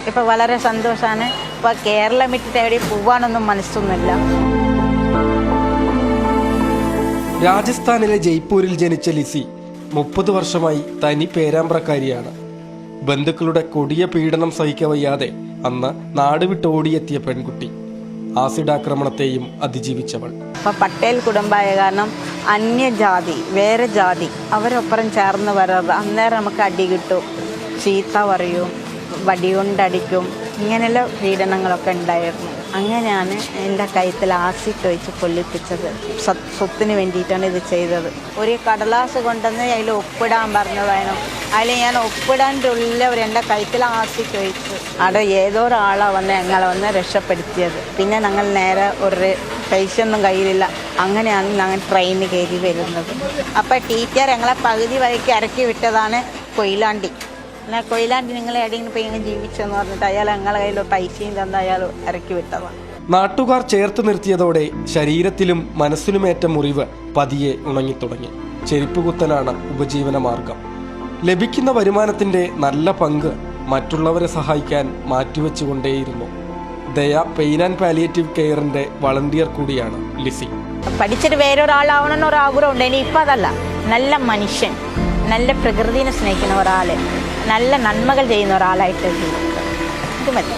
ഇപ്പം വളരെ സന്തോഷമാണ്. ഇപ്പോൾ കേരളം വിട്ടിട്ട് എവിടെ പോവാനൊന്നും മനസ്സൊന്നുമില്ല. രാജസ്ഥാനിലെ ജയ്പൂരിൽ ജനിച്ച ലിസി 30 വർഷമായി തനി പേരാമ്പ്രക്കാരിയാണ്. ബന്ധുക്കളുടെ കൊടിയ പീഡനം സഹിക്കവയ്യാതെ അന്ന് നാട് വിട്ടോടിയെത്തിയ പെൺകുട്ടി. ആസിഡ് ആക്രമണത്തെയും അതിജീവിച്ചവൾ. അപ്പോൾ പട്ടേൽ കുടുംബമായ കാരണം അന്യജാതി, വേറെ ജാതി അവരൊപ്പരം ചേർന്ന് വരാറ്. അന്നേരം നമുക്ക് അടി കിട്ടും, ചീത്ത പറയും, വടികൊണ്ടടിക്കും, ഇങ്ങനെയുള്ള പീഡനങ്ങളൊക്കെ ഉണ്ടായിരുന്നു. അങ്ങനെയാണ് എൻ്റെ കഴുത്തിൽ ആസിഡ് ഒഴിച്ച് കൊല്ലിപ്പിച്ചത്. സ്വത്തിന് വേണ്ടിയിട്ടാണ് ഇത് ചെയ്തത്. ഒരു കടലാസ് കൊണ്ടുവന്ന് അതിൽ ഒപ്പിടാൻ പറഞ്ഞതായിരുന്നു. അതിൽ ഞാൻ ഒപ്പിടാൻ്റെ ഉള്ളവർ എൻ്റെ കഴുത്തിൽ ആസിഡ് ഒഴിച്ചു. അവിടെ ഏതോ ഒരാളാണ് വന്ന് ഞങ്ങളെ വന്ന് രക്ഷപ്പെടുത്തിയത്. പിന്നെ ഞങ്ങൾ നേരെ ഒരു പൈസ ഒന്നും കയ്യിലില്ല. അങ്ങനെയാണ് ഞങ്ങൾ ട്രെയിനിൽ കയറി വരുന്നത്. അപ്പോൾ ടീച്ചർ ഞങ്ങളെ പകുതി വഴിക്ക് ഇറക്കി വിട്ടതാണ് കൊയിലാണ്ടി. എന്നാൽ കൊയിലാണ്ടി നിങ്ങൾ എവിടെയെങ്കിലും പോയി ഇങ്ങനെ ജീവിച്ചെന്ന് പറഞ്ഞിട്ട് അയാൾ ഞങ്ങളെ കയ്യിൽ പൈസയും തന്ന അയാൾ ഇറക്കി വിട്ടതാണ്. നാട്ടുകാർ ചേർത്ത് നിർത്തിയതോടെ ശരീരത്തിലും മനസ്സിലുമേറ്റ മുറിവ് പതിയെ ഉണങ്ങിത്തുടങ്ങി. ചെരുപ്പ് കുത്തലാണ് ഉപജീവന മാർഗം. ലഭിക്കുന്ന വരുമാനത്തിന്റെ നല്ല പങ്ക് മറ്റുള്ളവരെ സഹായിക്കാൻ മാറ്റിവെച്ചുകൊണ്ടേയിരുന്നു. ദയ പെയിൻ ആൻഡ് പാലിയേറ്റീവ് കെയറിന്റെ വളണ്ടിയർ കൂടിയാണ് ലിസി. പഠിച്ചിട്ട് വേറൊരാളാവണമെന്നൊരു ആഗ്രഹമുണ്ട്. ഇനിയിപ്പോൾ അതല്ല, നല്ല മനുഷ്യൻ, നല്ല പ്രകൃതിനെ സ്നേഹിക്കുന്ന ഒരാൾ, നല്ല നന്മകൾ ചെയ്യുന്ന ഒരാളായിട്ട് ഇത് മതി.